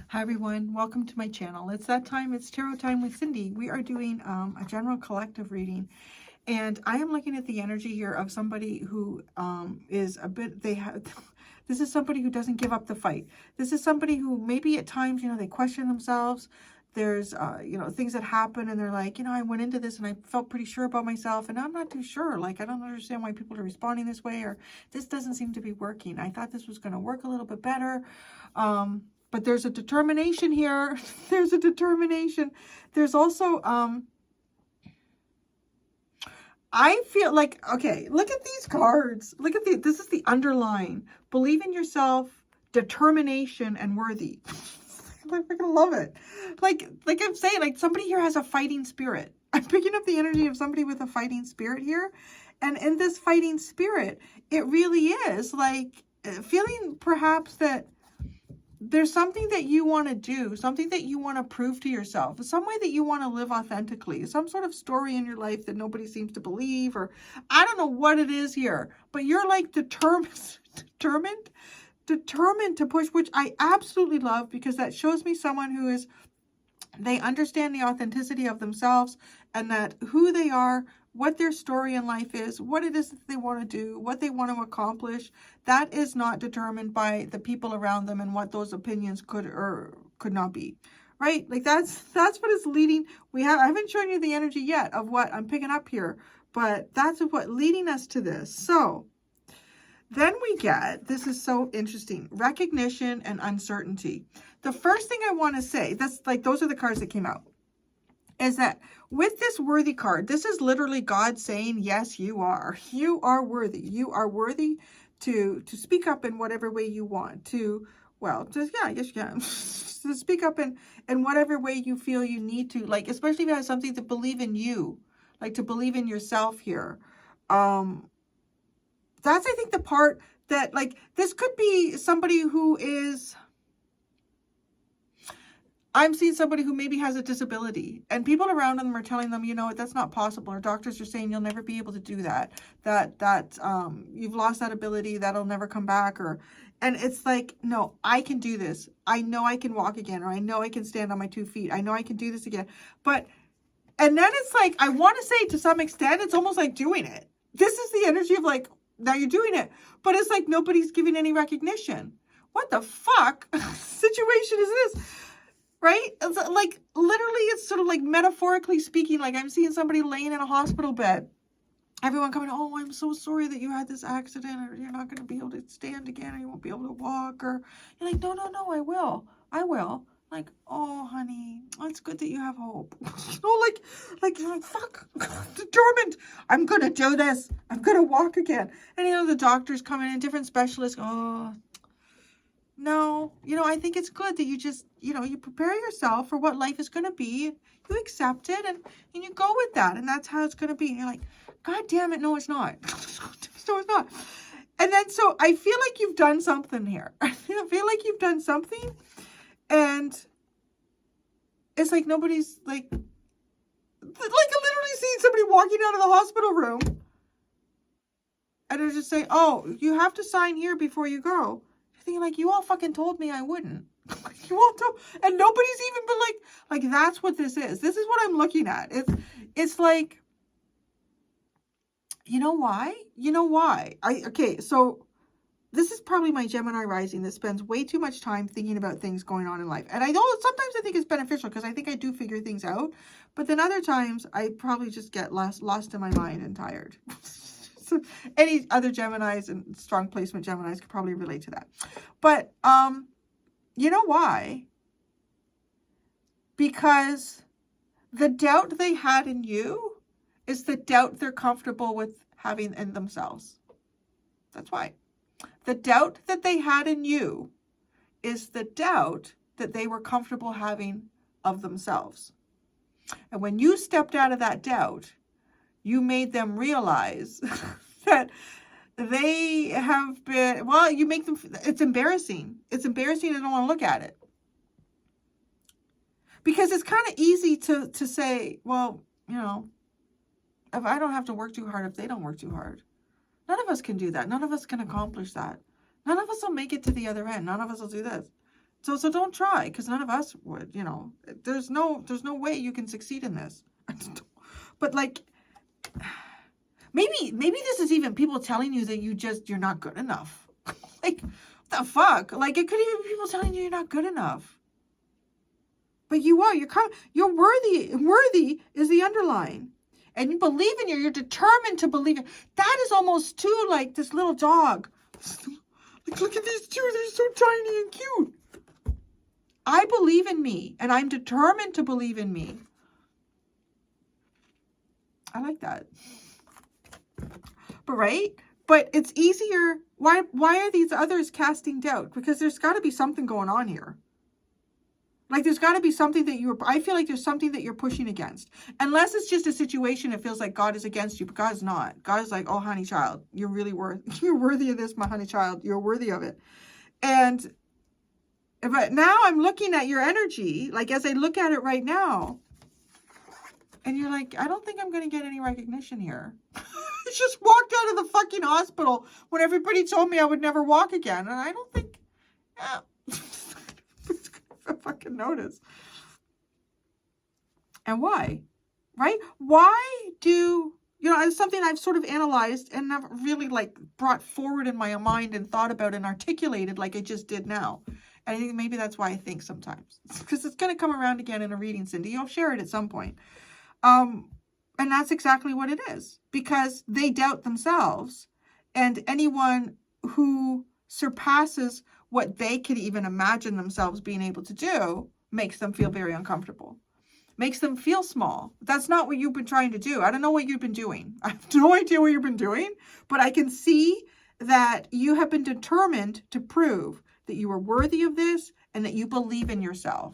Hi everyone, welcome to my channel. It's that time, it's tarot time with Cindy. We are doing a general collective reading, and I am looking at the energy here of somebody who is a bit, this is somebody who doesn't give up the fight. This is somebody who maybe at times, they question themselves. There's, things that happen and they're like, I went into this and I felt pretty sure about myself and I'm not too sure. Like, I don't understand why people are responding this way, or this doesn't seem to be working. I thought this was going to work a little bit better. But there's a determination here. There's a determination. There's also, I feel like, okay, look at these cards. Look at this is the underline. Believe in yourself, determination, and worthy. I freaking love it. Like I'm saying, like somebody here has a fighting spirit. I'm picking up the energy of somebody with a fighting spirit here. And in this fighting spirit, it really is like feeling perhaps that there's something that you want to do, something that you want to prove to yourself, some way that you want to live authentically, some sort of story in your life that nobody seems to believe, or I don't know what it is here, but you're like determined to push, which I absolutely love, because that shows me someone who is, they understand the authenticity of themselves and that who they are, what their story in life is, what it is that they want to do, what they want to accomplish. That is not determined by the people around them and what those opinions could or could not be. Right? Like that's what is leading. I haven't shown you the energy yet of what I'm picking up here, but that's what leading us to this. So then we get, this is so interesting, recognition and uncertainty. The first thing I want to say, that's like, those are the cards that came out, is that with this worthy card, this is literally God saying, yes, you are worthy. You are worthy to speak up in whatever way you want to, well, yeah, I guess you can, to speak up in whatever way you feel you need to, like, especially if you have something to believe in you, like to believe in yourself here. That's, I think, the part that, like, this could be somebody who is, I'm seeing somebody who maybe has a disability and people around them are telling them, that's not possible. Or doctors are saying you'll never be able to do that. You've lost that ability. That'll never come back. And it's like, no, I can do this. I know I can walk again, or I know I can stand on my 2 feet. I know I can do this again. And then it's like, I want to say to some extent, it's almost like doing it. This is the energy of like, now you're doing it. But it's like nobody's giving any recognition. What the fuck situation is this? Right? It's like, literally, it's sort of like metaphorically speaking, like I'm seeing somebody laying in a hospital bed. Everyone coming, oh, I'm so sorry that you had this accident, or you're not going to be able to stand again, or you won't be able to walk, or you're like, no, I will. Like, oh, honey, it's good that you have hope. Like, fuck, determined. I'm going to do this. I'm going to walk again. And, the doctors coming in, different specialists, oh, no, I think it's good that you just, you prepare yourself for what life is going to be. You accept it and you go with that. And that's how it's going to be. And you're like, God damn it. No, it's not. No, it's not. And then, so I feel like you've done something here. I feel like you've done something. And it's like nobody's like literally seeing somebody walking out of the hospital room. And they're just saying, oh, you have to sign here before you go. Thinking like, you all fucking told me I wouldn't. You all told, and nobody's even been like that's what this is. This is what I'm looking at. It's like, you know why? Okay, so this is probably my Gemini rising that spends way too much time thinking about things going on in life. And I know sometimes I think it's beneficial because I think I do figure things out, but then other times I probably just get lost in my mind and tired. So any other Geminis and strong placement Geminis could probably relate to that. But you know why? Because the doubt they had in you is the doubt they're comfortable with having in themselves. That's why. The doubt that they had in you is the doubt that they were comfortable having of themselves. And when you stepped out of that doubt, you made them realize that they have been, well, you make them, it's embarrassing. It's embarrassing. I don't want to look at it. Because it's kind of easy to say, well, if I don't have to work too hard, if they don't work too hard. None of us can do that. None of us can accomplish that. None of us will make it to the other end. None of us will do this. So don't try, because none of us would, there's no way you can succeed in this. But like, maybe this is even people telling you that you're not good enough. Like, what the fuck? Like, it could even be people telling you you're not good enough. But you are, you're worthy. Worthy is the underline. And you believe in you're determined to believe it. That is almost too like this little dog. Like, look at these two, they're so tiny and cute. I believe in me, and I'm determined to believe in me. I like that. But it's easier. Why are these others casting doubt? Because there's got to be something going on here. Like, there's got to be something that I feel like there's something that you're pushing against. Unless it's just a situation that feels like God is against you, but God's not. God is like, oh, honey child, you're worthy of this, my honey child. You're worthy of it. But now I'm looking at your energy, like as I look at it right now, and you're like, I don't think I'm going to get any recognition here. I just walked out of the fucking hospital when everybody told me I would never walk again. And I don't think, it's going to fucking notice. And why? Right? Why do, it's something I've sort of analyzed and never really like brought forward in my mind and thought about and articulated like I just did now. And I think maybe that's why I think sometimes. Because it's going to come around again in a reading, Cindy. You'll share it at some point. And that's exactly what it is. Because they doubt themselves. And anyone who surpasses what they could even imagine themselves being able to do makes them feel very uncomfortable. Makes them feel small. That's not what you've been trying to do. I don't know what you've been doing. I have no idea what you've been doing. But I can see that you have been determined to prove that you are worthy of this and that you believe in yourself.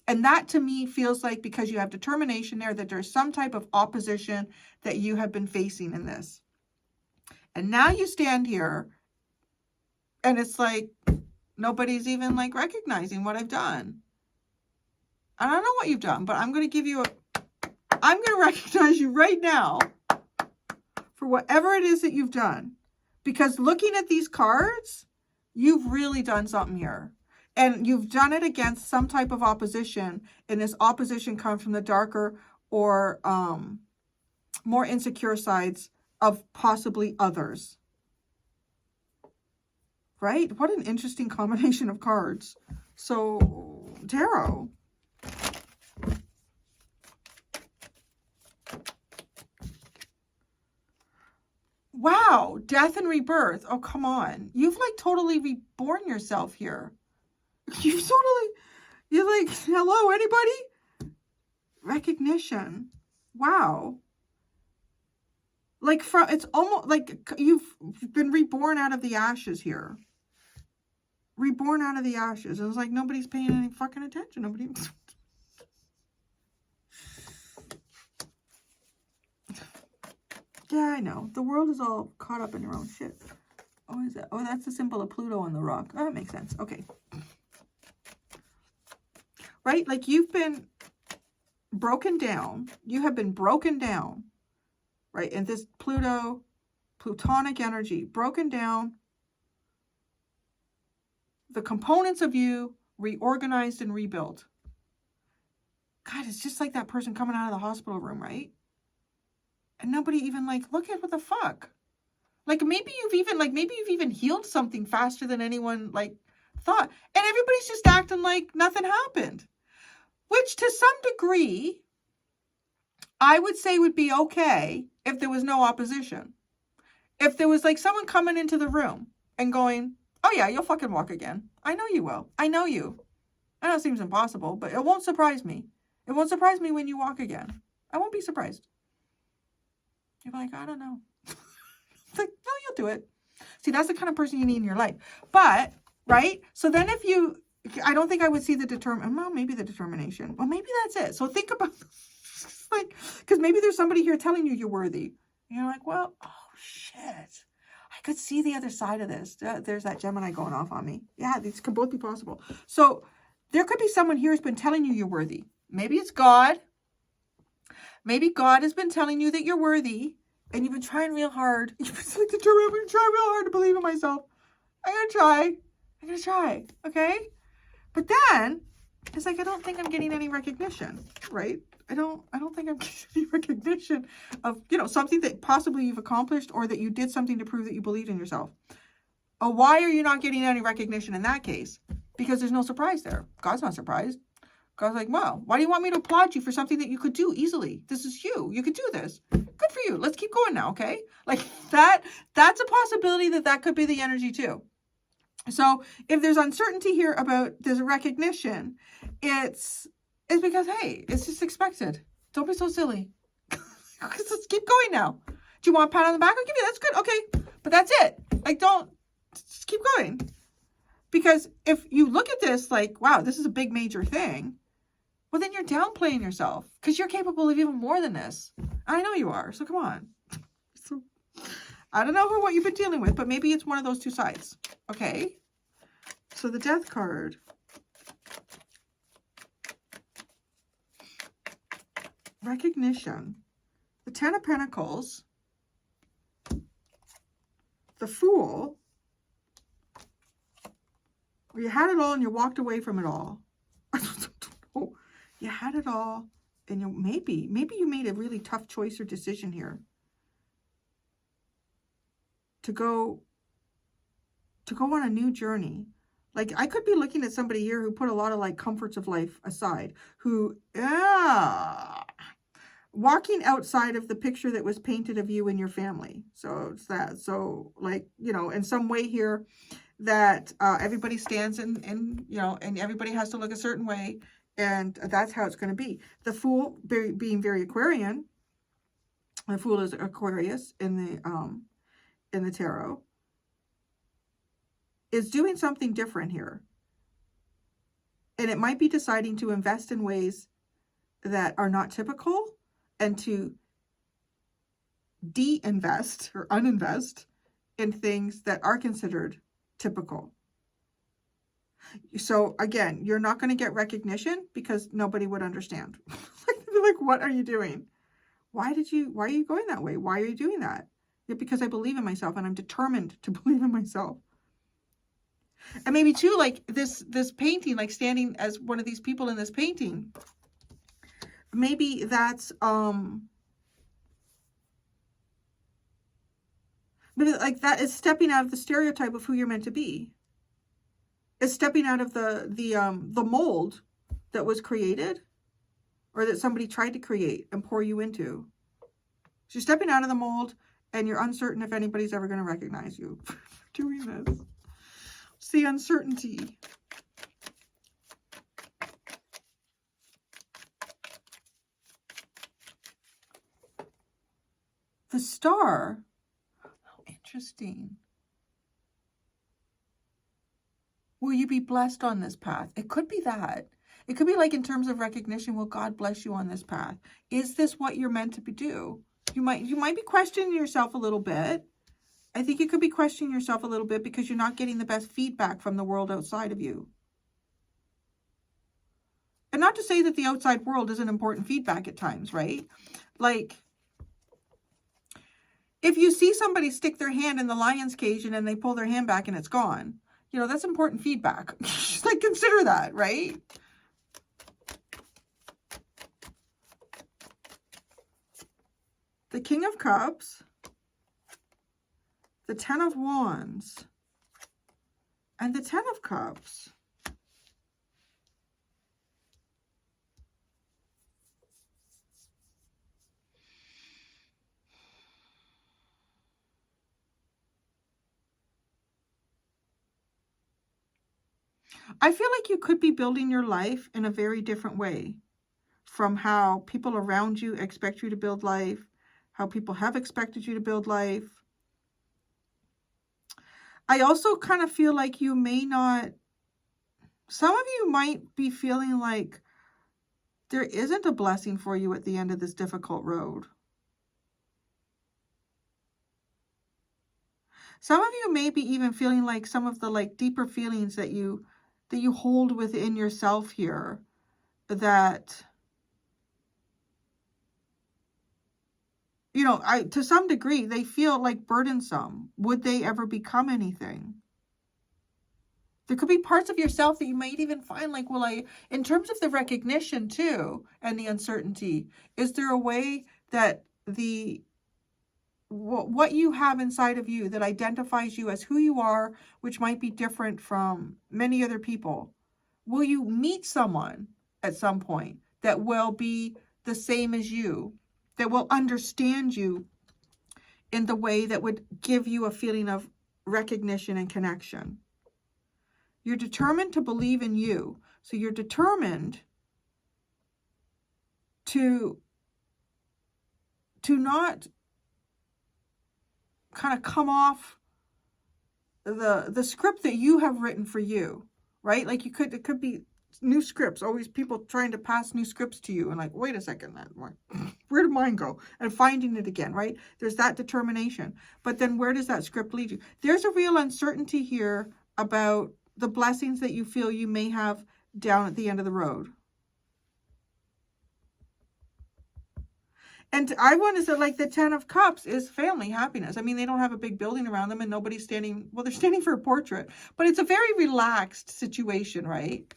And that to me feels like, because you have determination there, that there's some type of opposition that you have been facing in this. And now you stand here and it's like nobody's even like recognizing what I've done. I don't know what you've done, but I'm going to recognize you right now for whatever it is that you've done. Because looking at these cards, you've really done something here. And you've done it against some type of opposition. And this opposition comes from the darker or more insecure sides of possibly others. Right? What an interesting combination of cards. So, tarot. Wow, death and rebirth. Oh, come on. You've like totally reborn yourself here. You're like, hello, anybody? Recognition. Wow. Like, it's almost like you've been reborn out of the ashes here. Reborn out of the ashes. And it's like nobody's paying any fucking attention. Nobody. Yeah, I know. The world is all caught up in their own shit. Oh, is that? Oh, that's the symbol of Pluto on the rock. Oh, that makes sense. Okay. Right? Like you've been broken down. You have been broken down. Right? And this Plutonic energy, broken down. The components of you reorganized and rebuilt. God, it's just like that person coming out of the hospital room, right? And nobody even like, look at what the fuck. Like maybe you've even healed something faster than anyone like thought. And everybody's just acting like nothing happened. Which to some degree, I would say would be okay if there was no opposition. If there was like someone coming into the room and going, oh yeah, you'll fucking walk again. I know you will. I know you. I know it seems impossible, but it won't surprise me. It won't surprise me when you walk again. I won't be surprised. You're like, I don't know. It's like, no, you'll do it. See, that's the kind of person you need in your life. But, right? So then I don't think I would see maybe the determination. Well, maybe that's it. So think about, like, because maybe there's somebody here telling you you're worthy. And you're like, well, oh, shit. I could see the other side of this. There's that Gemini going off on me. Yeah, these could both be possible. So there could be someone here who's been telling you you're worthy. Maybe it's God. Maybe God has been telling you that you're worthy, and you've been trying real hard. You've been like determined. I'm going to try real hard to believe in myself. I'm going to try. Okay? again, it's like, I don't think I'm getting any recognition, right? I don't think I'm getting any recognition of, you know, something that possibly you've accomplished or that you did something to prove that you believed in yourself. Why are you not getting any recognition in that case? Because there's no surprise there. God's not surprised. God's like, wow, why do you want me to applaud you for something that you could do easily? This is you. You could do this. Good for you. Let's keep going now, okay? Like that's a possibility that could be the energy too. So if there's uncertainty here about there's a recognition, it's because, hey, it's just expected. Don't be so silly. Let's keep going now. Do you want a pat on the back? I'll give you. That's good. Okay. But that's it. Like, just keep going. Because if you look at this like, wow, this is a big major thing, well, then you're downplaying yourself because you're capable of even more than this. I know you are. So come on. So I don't know what you've been dealing with, but maybe it's one of those two sides. Okay. So the Death card. Recognition. The Ten of Pentacles. The Fool. Or you had it all and you walked away from it all. Oh, you had it all and you maybe you made a really tough choice or decision here. To go on a new journey. Like, I could be looking at somebody here who put a lot of like comforts of life aside, who, walking outside of the picture that was painted of you and your family. So it's that. So like, you know, in some way here that everybody stands in, you know, and everybody has to look a certain way. And that's how it's going to be. The Fool being very Aquarian. The Fool is Aquarius in the tarot. Is doing something different here. And it might be deciding to invest in ways that are not typical and to de-invest or uninvest in things that are considered typical. So again, you're not going to get recognition because nobody would understand. Like, what are you doing? Why are you going that way? Why are you doing that? Yeah, because I believe in myself and I'm determined to believe in myself. And maybe too, like this painting, like standing as one of these people in this painting, maybe that's maybe like that is stepping out of the stereotype of who you're meant to be. It's stepping out of the mold that was created or that somebody tried to create and pour you into. So you're stepping out of the mold and you're uncertain if anybody's ever going to recognize you for doing this. It's the uncertainty. The Star. How interesting. Will you be blessed on this path? It could be that. It could be like in terms of recognition, will God bless you on this path? Is this what you're meant to do? You might be questioning yourself a little bit. I think you could be questioning yourself a little bit because you're not getting the best feedback from the world outside of you. And not to say that the outside world isn't important feedback at times, right? Like, if you see somebody stick their hand in the lion's cage and then they pull their hand back and it's gone, you know, that's important feedback. Just like, consider that, right? The King of Cups, the Ten of Wands, and the Ten of Cups. I feel like you could be building your life in a very different way from how people around you expect you to build life, how people have expected you to build life. I also kind of feel like you may not, some of you might be feeling like there isn't a blessing for you at the end of this difficult road. Some of you may be even feeling like some of the like deeper feelings that you hold within yourself here, that, you know, to some degree, they feel like burdensome. Would they ever become anything? There could be parts of yourself that you might even find like, well, in terms of the recognition too, and the uncertainty, is there a way that what you have inside of you that identifies you as who you are, which might be different from many other people? Will you meet someone at some point that will be the same as you, that will understand you in the way that would give you a feeling of recognition and connection? You're determined to believe in you. So you're determined to not kind of come off the script that you have written for you, right? Like it could be new scripts, always people trying to pass new scripts to you and like, wait a second, where did mine go? And finding it again, right? There's that determination. But then where does that script lead you? There's a real uncertainty here about the blessings that you feel you may have down at the end of the road. And I want to say, like, the 10 of Cups is family happiness. I mean, they don't have a big building around them and nobody's standing, well, they're standing for a portrait, but it's a very relaxed situation, right?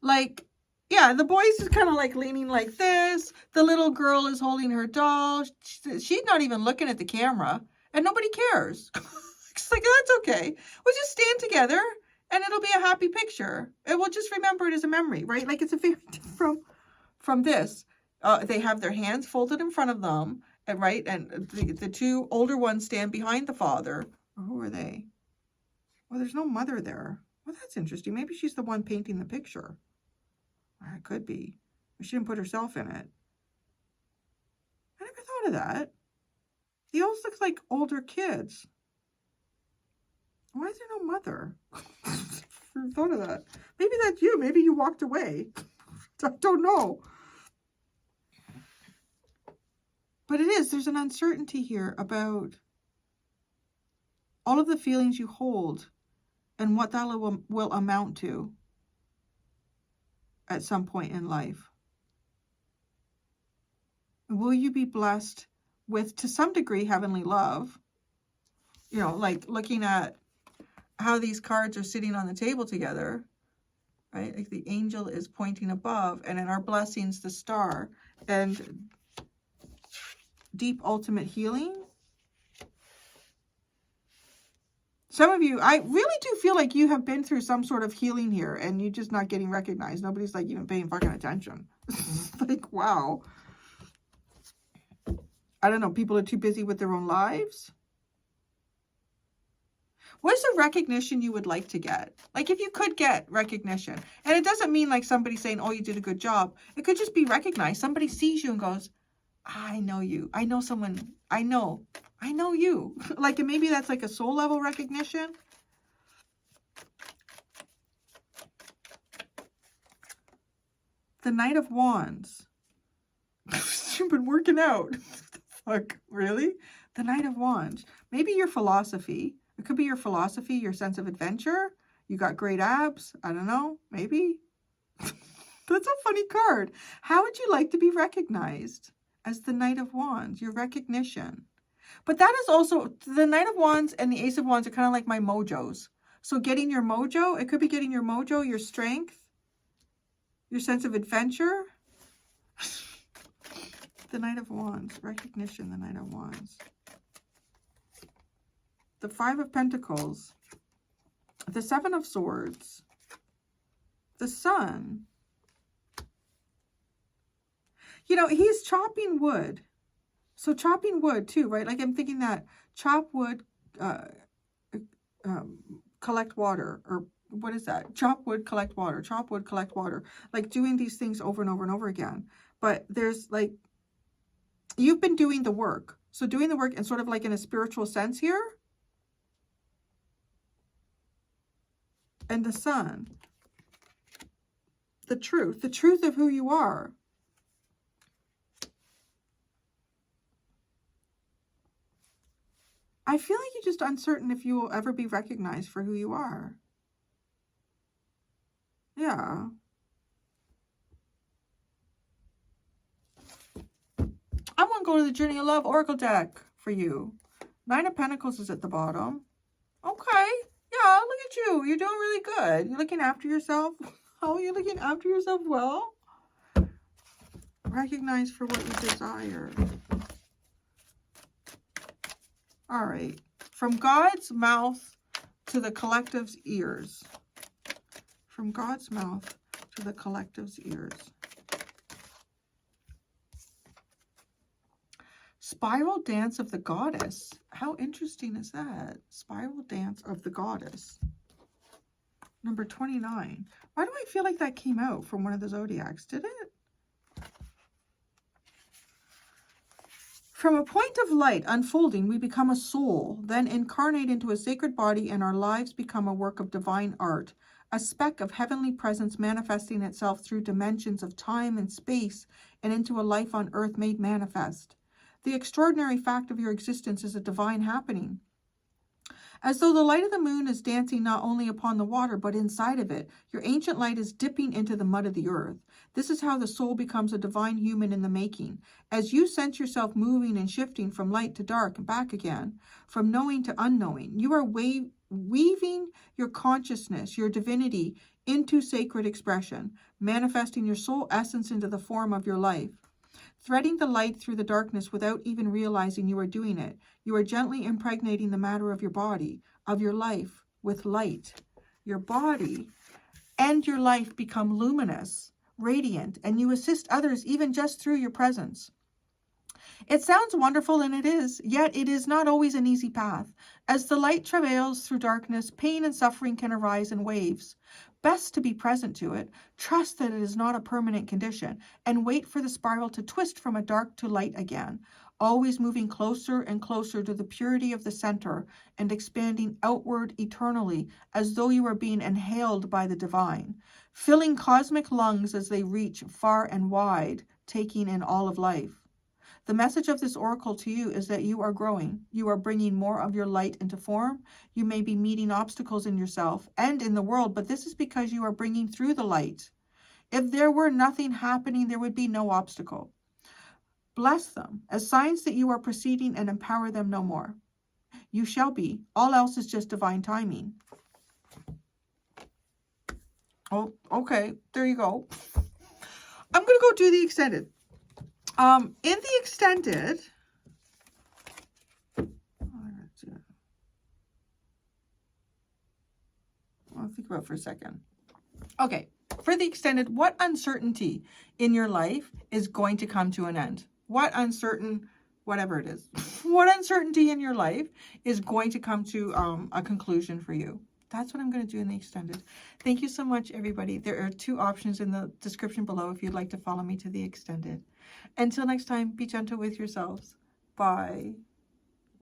Like, yeah, the boys is kind of like leaning like this. The little girl is holding her doll. She's not even looking at the camera and nobody cares. It's like, that's okay. We'll just stand together and it'll be a happy picture. And we'll just remember it as a memory, right? Like, it's a very different from this. They have their hands folded in front of them, and right, and the two older ones stand behind the father. Who are they? Well, there's no mother there. Well, that's interesting. Maybe she's the one painting the picture. It could be. She didn't put herself in it. I never thought of that. They always look like older kids. Why is there no mother? I never thought of that. Maybe that's you. Maybe you walked away. I don't know. But there's an uncertainty here about all of the feelings you hold and what that will amount to at some point in life. Will you be blessed with, to some degree, heavenly love? You know, like looking at how these cards are sitting on the table together, right? Like the angel is pointing above, and in our blessings, the star, and deep ultimate healing. Some of you, I really do feel like you have been through some sort of healing here and you're just not getting recognized. Nobody's like even paying fucking attention. Like, wow. I don't know. People are too busy with their own lives. What is the recognition you would like to get? Like, if you could get recognition, and it doesn't mean like somebody saying, oh, you did a good job. It could just be recognized. Somebody sees you and goes, I know you. I know someone. I know you. Like, and maybe that's like a soul level recognition. The Knight of Wands. You've been working out. Fuck, really? The Knight of Wands. Maybe your philosophy. It could be your philosophy, your sense of adventure. You got great abs. I don't know. Maybe. That's a funny card. How would you like to be recognized? As the Knight of Wands, your recognition. But that is also, the Knight of Wands and the Ace of Wands are kind of like my mojos. So getting your mojo, it could be getting your mojo, your strength, your sense of adventure. The Knight of Wands, recognition, the Knight of Wands. The Five of Pentacles, the Seven of Swords, the Sun. You know, he's chopping wood. So chopping wood too, right? Like I'm thinking that chop wood, collect water, or what is that? Chop wood, collect water, chop wood, collect water. Like doing these things over and over and over again. But there's like, you've been doing the work. So doing the work and sort of like in a spiritual sense here. And the Sun. The truth of who you are. I feel like you're just uncertain if you will ever be recognized for who you are. Yeah. I want to go to the Journey of Love Oracle deck for you. Nine of Pentacles is at the bottom. Okay. Yeah, look at you. You're doing really good. You're looking after yourself. Oh, you're looking after yourself well. Recognize for what you desire. All right. From God's mouth to the collective's ears. From God's mouth to the collective's ears. Spiral Dance of the Goddess. How interesting is that? Spiral Dance of the Goddess. Number 29. Why do I feel like that came out from one of the zodiacs? Did it? From a point of light unfolding, we become a soul, then incarnate into a sacred body, and our lives become a work of divine art, a speck of heavenly presence manifesting itself through dimensions of time and space and into a life on earth made manifest. The extraordinary fact of your existence is a divine happening. As though the light of the moon is dancing not only upon the water, but inside of it, your ancient light is dipping into the mud of the earth. This is how the soul becomes a divine human in the making. As you sense yourself moving and shifting from light to dark and back again, from knowing to unknowing, you are weaving your consciousness, your divinity, into sacred expression, manifesting your soul essence into the form of your life. Threading the light through the darkness without even realizing you are doing it, you are gently impregnating the matter of your body, of your life, with light. Your body and your life become luminous, radiant, and you assist others even just through your presence. It sounds wonderful, and it is, yet it is not always an easy path. As the light travails through darkness, pain and suffering can arise in waves. Best to be present to it, trust that it is not a permanent condition, and wait for the spiral to twist from a dark to light again, always moving closer and closer to the purity of the center and expanding outward eternally as though you were being inhaled by the divine, filling cosmic lungs as they reach far and wide, taking in all of life. The message of this oracle to you is that you are growing. You are bringing more of your light into form. You may be meeting obstacles in yourself and in the world, but this is because you are bringing through the light. If there were nothing happening, there would be no obstacle. Bless them as signs that you are proceeding, and empower them no more. You shall be. All else is just divine timing. Oh, okay. There you go. I'm going to go do the extended. In the extended, I'll think about it for a second. Okay, for the extended, what uncertainty in your life is going to come to an end? What uncertain, whatever it is, what uncertainty in your life is going to come to a conclusion for you? That's what I'm going to do in the extended. Thank you so much, everybody. There are 2 options in the description below if you'd like to follow me to the extended. Until next time, be gentle with yourselves. Bye.